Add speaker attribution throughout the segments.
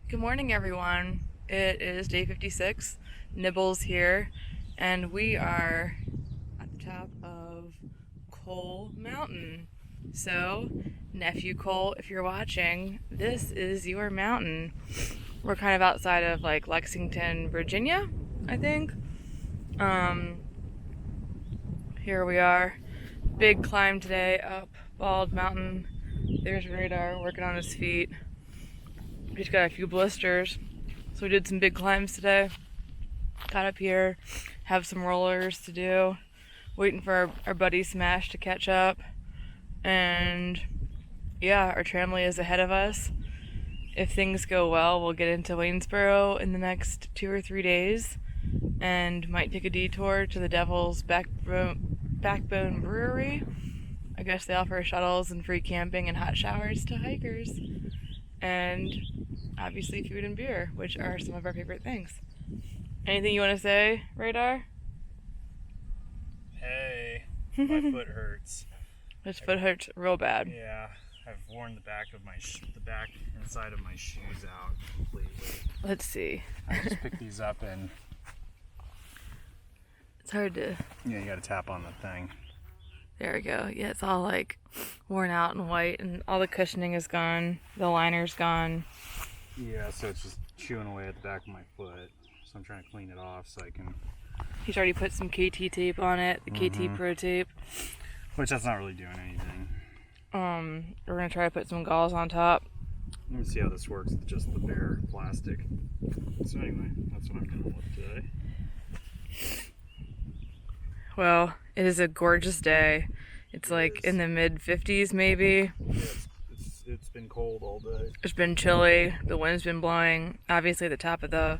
Speaker 1: Good morning, everyone. It is day 56. Nibbles here, and we are at the top of Cole Mountain. So, nephew Cole, if you're watching, this is your mountain. We're kind of outside of like Lexington, Virginia, I think. Here we are. Big climb today up Bald Mountain. There's Radar working on his feet. He's got a few blisters. So we did some big climbs today. Got up here, have some rollers to do. Waiting for our buddy Smash to catch up. And yeah, our tramway is ahead of us. If things go well, we'll get into Waynesboro in the next 2 or 3 days and might take a detour to the Devil's Backbone Brewery. I guess they offer shuttles and free camping and hot showers to hikers. And obviously food and beer, which are some of our favorite things. Anything you want to say, Radar?
Speaker 2: Hey, my foot hurts.
Speaker 1: His foot hurts real bad.
Speaker 2: Yeah, I've worn the back of the back inside of my shoes out completely.
Speaker 1: Let's see.
Speaker 2: I just picked these up and
Speaker 1: It's hard to...
Speaker 2: yeah, you gotta tap on the thing.
Speaker 1: There we go. Yeah, it's all like worn out and white, and all the cushioning is gone. The liner's gone.
Speaker 2: Yeah, so it's just chewing away at the back of my foot. So I'm trying to clean it off so I can...
Speaker 1: He's already put some KT tape on it, the KT Pro tape.
Speaker 2: Which that's not really doing anything.
Speaker 1: We're gonna try to put some gauze on top.
Speaker 2: Let me see how this works with just the bare plastic. So anyway, that's what I'm dealing with today.
Speaker 1: Well, it is a gorgeous day. It's like in the mid 50s maybe.
Speaker 2: Yeah, it's been cold all day.
Speaker 1: It's been chilly. The wind's been blowing. Obviously, at the top of the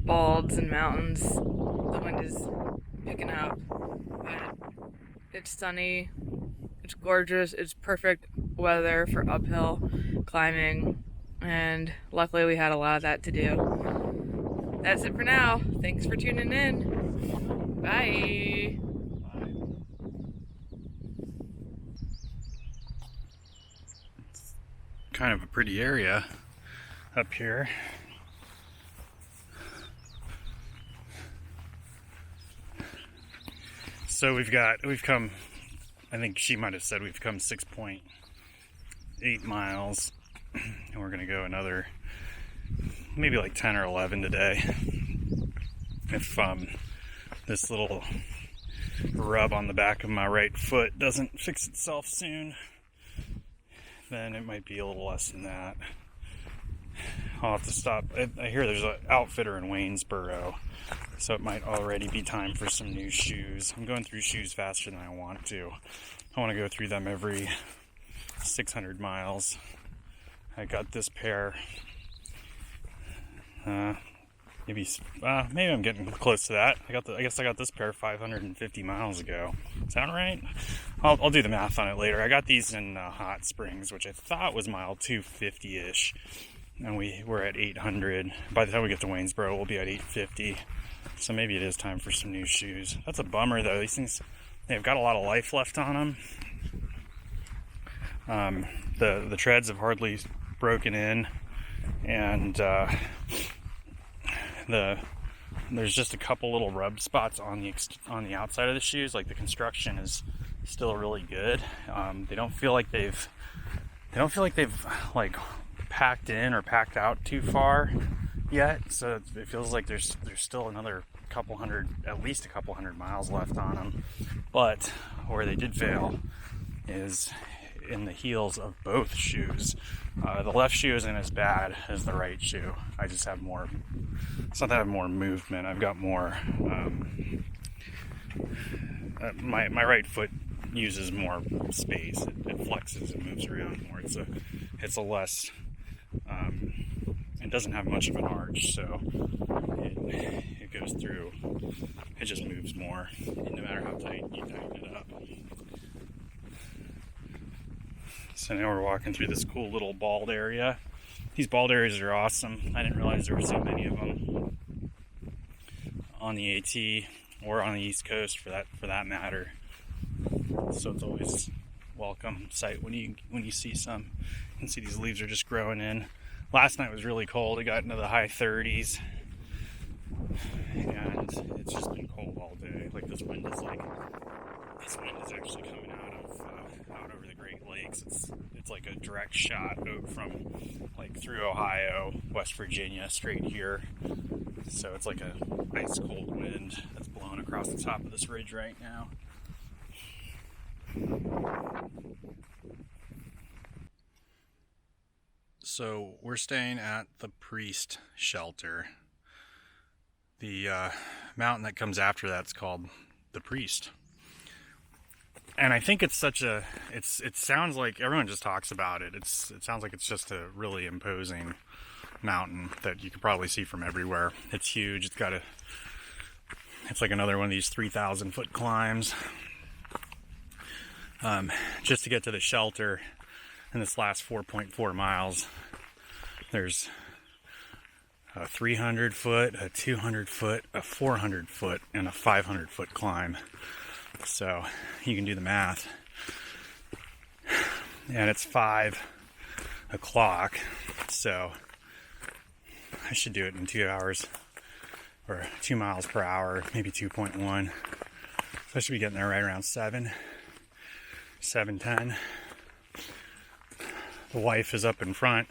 Speaker 1: balds and mountains, the wind is picking up. But it's sunny. It's gorgeous. It's perfect weather for uphill climbing. And luckily, we had a lot of that to do. That's it for now. Thanks for tuning in. Bye.
Speaker 2: Kind of a pretty area up here. So we've come, I think she might have said we've come 6.8 miles, and we're gonna go another maybe like 10 or 11 today. If this little rub on the back of my right foot doesn't fix itself soon, then it might be a little less than that. I'll have to stop. I hear there's an outfitter in Waynesboro, so it might already be time for some new shoes. I'm going through shoes faster than I want to. I want to go through them every 600 miles. I got this pair. Maybe I'm getting close to that. I guess I got this pair 550 miles ago. Sound right? I'll do the math on it later. I got these in Hot Springs, which I thought was mile 250-ish, and we're at 800. By the time we get to Waynesboro, we'll be at 850. So maybe it is time for some new shoes. That's a bummer, though. These things, they've got a lot of life left on them. The treads have hardly broken in, and there's just a couple little rub spots on the outside of the shoes. Like, the construction is still really good. They don't feel like they've like packed in or packed out too far yet. So it feels like there's still another at least a couple hundred miles left on them. But where they did fail is in the heels of both shoes. The left shoe isn't as bad as the right shoe. I just have more. It's not that I have more movement. I've got more. My right foot uses more space. It flexes and moves around more. It's a less. It doesn't have much of an arch, so it goes through. It just moves more, no matter how tight you tighten it up. So now we're walking through this cool little bald area. These bald areas are awesome. I didn't realize there were so many of them on the AT or on the East Coast for that matter. So it's always welcome sight when you see some. You can see these leaves are just growing in. Last night was really cold. It got into the high 30s. And it's just been cold all day. Like this wind is actually coming out over the Great Lakes. It's like a direct shot from like through Ohio, West Virginia, straight here. So it's like a ice cold wind that's blowing across the top of this ridge right now. So we're staying at the Priest Shelter. The mountain that comes after that's called the Priest. And I think it sounds like everyone just talks about it. It sounds like it's just a really imposing mountain that you could probably see from everywhere. It's huge. It's like another one of these 3,000 foot climbs. Just to get to the shelter in this last 4.4 miles, there's a 300 foot, a 200 foot, a 400 foot, and a 500 foot climb. So you can do the math. And it's 5 o'clock, so I should do it in 2 hours, or 2 miles per hour, maybe 2.1. So I should be getting there right around 7:10. The wife is up in front.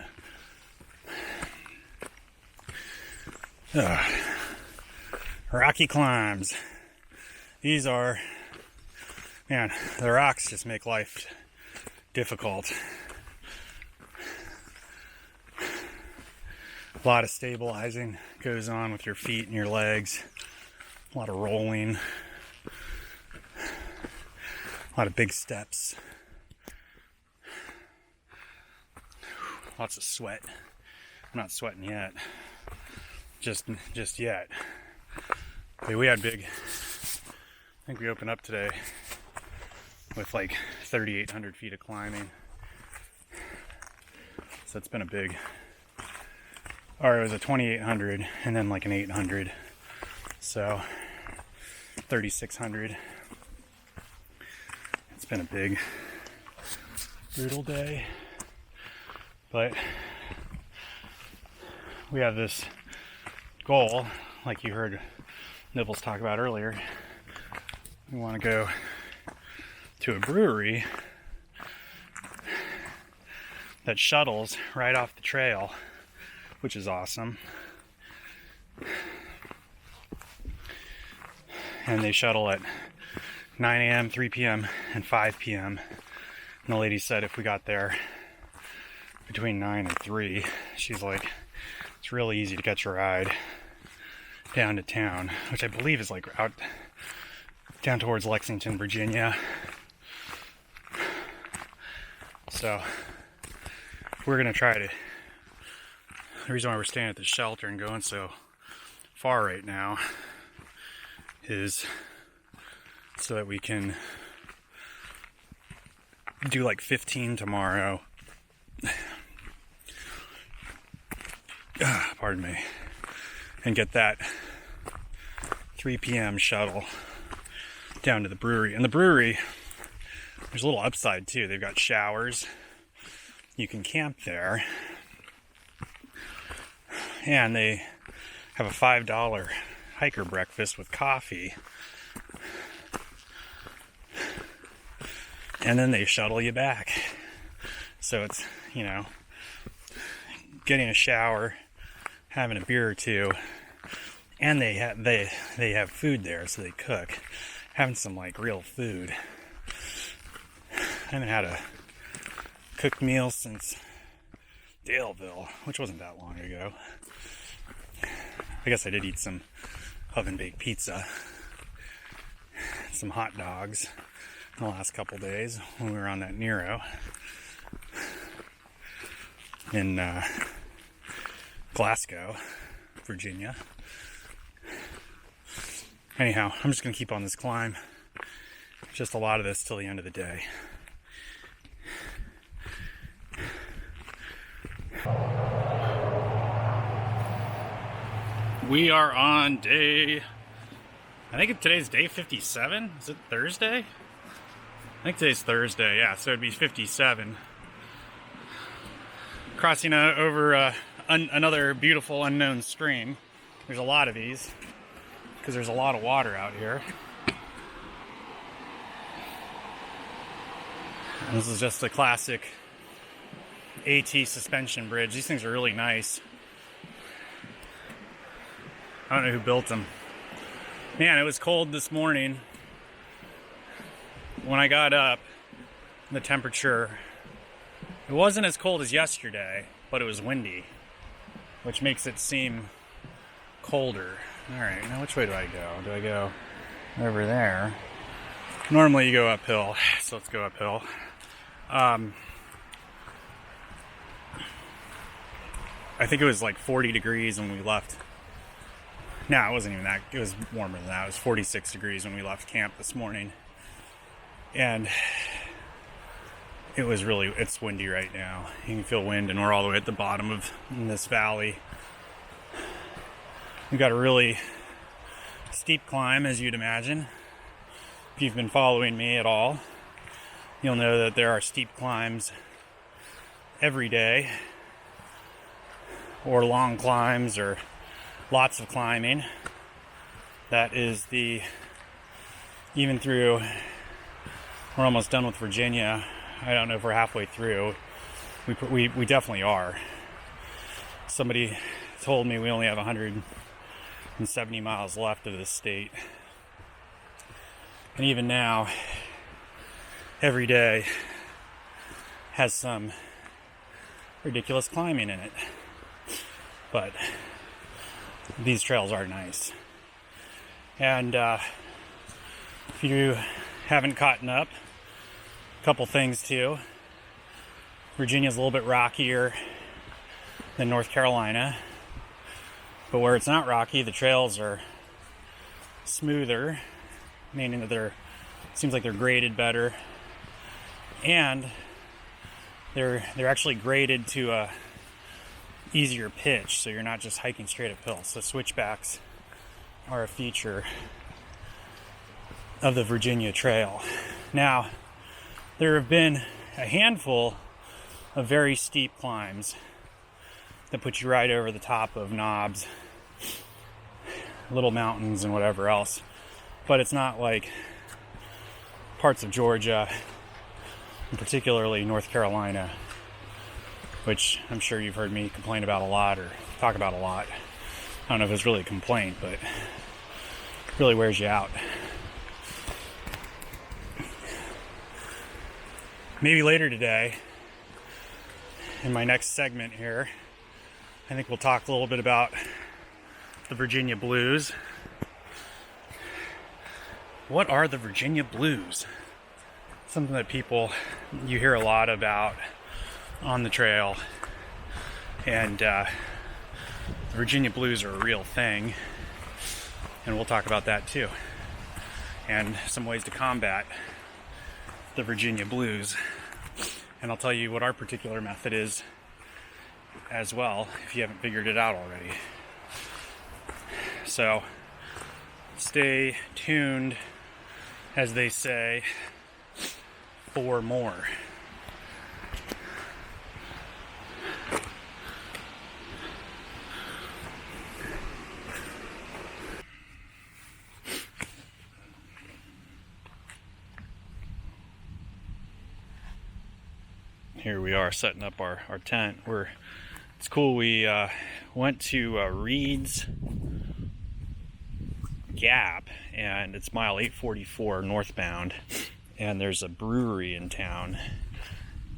Speaker 2: Rocky climbs. These are, man, the rocks just make life difficult. A lot of stabilizing goes on with your feet and your legs. A lot of rolling. A lot of big steps. Lots of sweat. I'm not sweating yet. Just yet. But we had big, I think we opened up today with like 3,800 feet of climbing. So it's been a big, or it was a 2,800 and then like an 800. So 3,600. It's been a big, brutal day. But we have this goal, like you heard Nibbles talk about earlier. We want to go to a brewery that shuttles right off the trail, which is awesome. And they shuttle at 9 a.m., 3 p.m., and 5 p.m. And the lady said if we got there between 9 and 3, she's like, it's really easy to catch a ride down to town, which I believe is like out down towards Lexington, Virginia. So we're gonna try to, the reason why we're staying at the shelter and going so far right now is so that we can do like 15 tomorrow. Pardon me. And get that 3 p.m. shuttle down to the brewery. And the brewery, there's a little upside too. They've got showers. You can camp there. And they have a $5 hiker breakfast with coffee. And then they shuttle you back. So it's, you know, getting a shower, having a beer or two, and they have food there, so they cook. Having some like real food. I haven't had a cooked meal since Daleville, which wasn't that long ago. I guess I did eat some oven-baked pizza, some hot dogs in the last couple days when we were on that Nero in Glasgow, Virginia. Anyhow, I'm just going to keep on this climb. Just a lot of this till the end of the day. We are on day, I think today's day 57. Is it Thursday? I think today's Thursday, yeah, so it'd be 57. crossing over another beautiful unknown stream. There's a lot of these because there's a lot of water out here. And this is just a classic AT suspension bridge. These things are really nice. I don't know who built them. Man, it was cold this morning. When I got up, the temperature, it wasn't as cold as yesterday, but it was windy, which makes it seem colder. All right, now which way do I go? Do I go over there? Normally you go uphill, so let's go uphill. I think it was like 40 degrees when we left. No, it wasn't even that. It was warmer than that. It was 46 degrees when we left camp this morning. And it's windy right now. You can feel wind, and we're all the way at the bottom of this valley. We've got a really steep climb, as you'd imagine. If you've been following me at all, you'll know that there are steep climbs every day, or long climbs, or lots of climbing. That is even through, we're almost done with Virginia. I don't know if we're halfway through. We definitely are. Somebody told me we only have 170 miles left of this state. And even now, every day has some ridiculous climbing in it. But these trails are nice. And if you haven't caught up, a couple things too. Virginia's a little bit rockier than North Carolina, but where it's not rocky, the trails are smoother, meaning that seems like they're graded better, and they're actually graded to a easier pitch, so you're not just hiking straight uphill. So switchbacks are a feature of the Virginia Trail. Now, there have been a handful of very steep climbs that put you right over the top of knobs, little mountains, and whatever else. But it's not like parts of Georgia, and particularly North Carolina, which I'm sure you've heard me complain about a lot or talk about a lot. I don't know if it's really a complaint, but it really wears you out. Maybe later today, in my next segment here, I think we'll talk a little bit about the Virginia Blues. What are the Virginia Blues? Something that you hear a lot about on the trail. And the Virginia Blues are a real thing. And we'll talk about that too. And some ways to combat the Virginia Blues. And I'll tell you what our particular method is as well, if you haven't figured it out already. So stay tuned, as they say, for more. Here we are setting up our tent. It's cool. We went to Reed's Gap, and it's mile 844 northbound, and there's a brewery in town,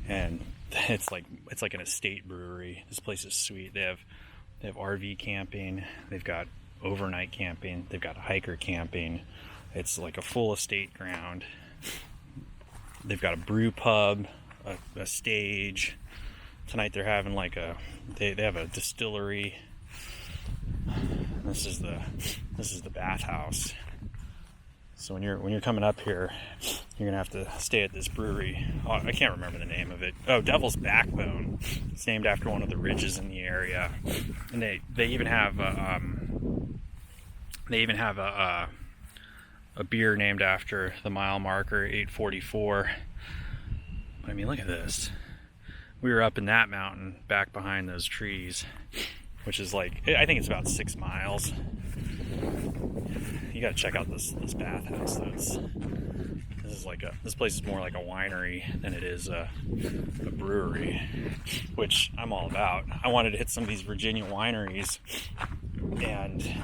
Speaker 2: and it's like an estate brewery. This place is sweet. They have RV camping, they've got overnight camping, they've got hiker camping. It's like a full estate ground. They've got a brew pub, a stage. Tonight they're having they have a distillery. This is the bathhouse. So when you're coming up here, you're gonna have to stay at this brewery. Oh, I can't remember the name of it. Oh, Devil's Backbone. It's named after one of the ridges in the area, and they even have a beer named after the mile marker 844. But I mean, look at this. we were up in that mountain back behind those trees, which is like, I think it's about 6 miles. You gotta check out this bathhouse though. This place is more like a winery than it is a brewery, which I'm all about. I wanted to hit some of these Virginia wineries, and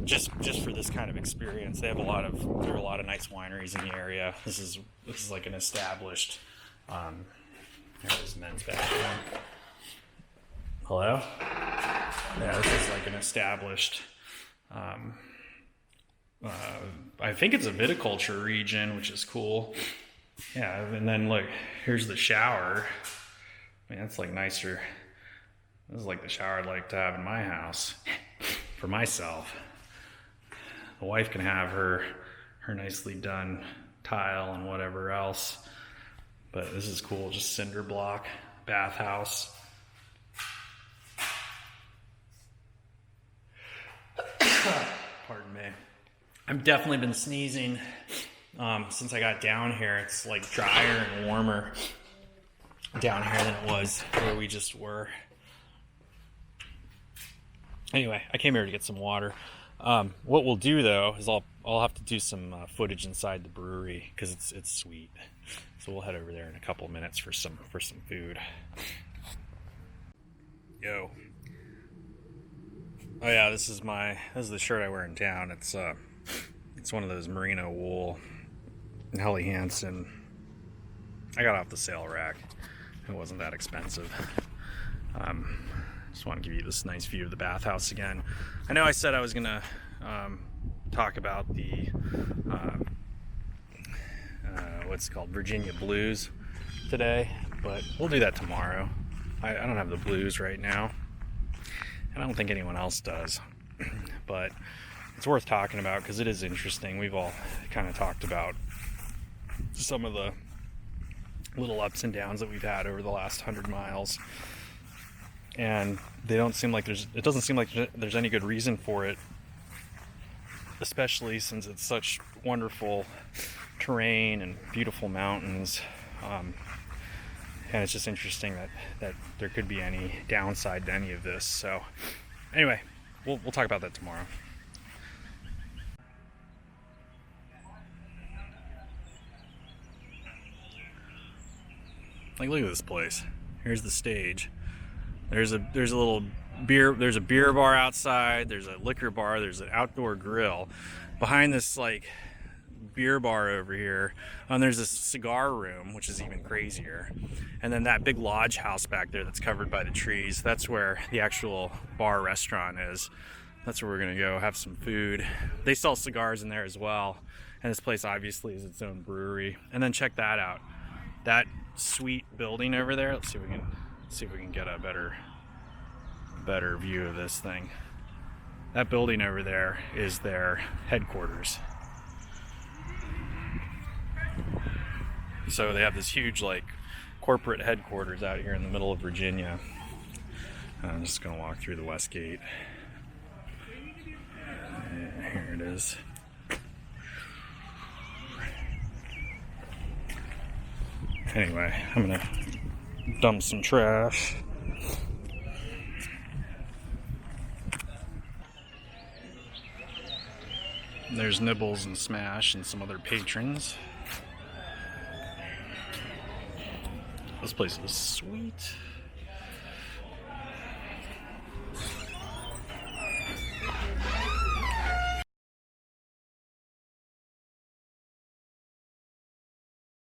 Speaker 2: just for this kind of experience. There are a lot of nice wineries in the area. This is like an established there's men's bathroom. Hello? Yeah, this is like an established I think it's a viticulture region, which is cool. Yeah, and then look, here's the shower. I mean, that's like nicer. This is like the shower I'd like to have in my house for myself. The wife can have her nicely done tile and whatever else. But this is cool, just cinder block bathhouse. Pardon me. I've definitely been sneezing since I got down here. It's like drier and warmer down here than it was where we just were. Anyway, I came here to get some water. What we'll do though is I'll have to do some footage inside the brewery because it's sweet. So we'll head over there in a couple of minutes for some food. Yo. Oh yeah, this is the shirt I wear in town. It's one of those merino wool Helly Hansen. I got off the sale rack. It wasn't that expensive. Just want to give you this nice view of the bathhouse again. I know I said I was gonna talk about the what's it called, Virginia blues today, but we'll do that tomorrow. I don't have the blues right now, and I don't think anyone else does, but it's worth talking about because it is interesting. We've all kind of talked about some of the little ups and downs that we've had over the last 100 miles, and it doesn't seem like there's any good reason for it, especially since it's such wonderful terrain and beautiful mountains, and it's just interesting that there could be any downside to any of this. So anyway, we'll talk about that tomorrow. Like, look at this place. Here's the stage. There's a little beer. There's a beer bar outside. There's a liquor bar. There's an outdoor grill. Behind this like beer bar over here, and there's a cigar room, which is even crazier. And then that big lodge house back there that's covered by the trees. That's where the actual bar restaurant is. That's where we're gonna go have some food. They sell cigars in there as well. And this place obviously is its own brewery. And then check that out. That sweet building over there. Let's see if we can get a better view of this thing. That building over there is their headquarters. So they have this huge like corporate headquarters out here in the middle of Virginia. I'm just gonna walk through the west gate. Here it is. Anyway, I'm gonna dump some trash. There's Nibbles and Smash and some other patrons. This place is sweet.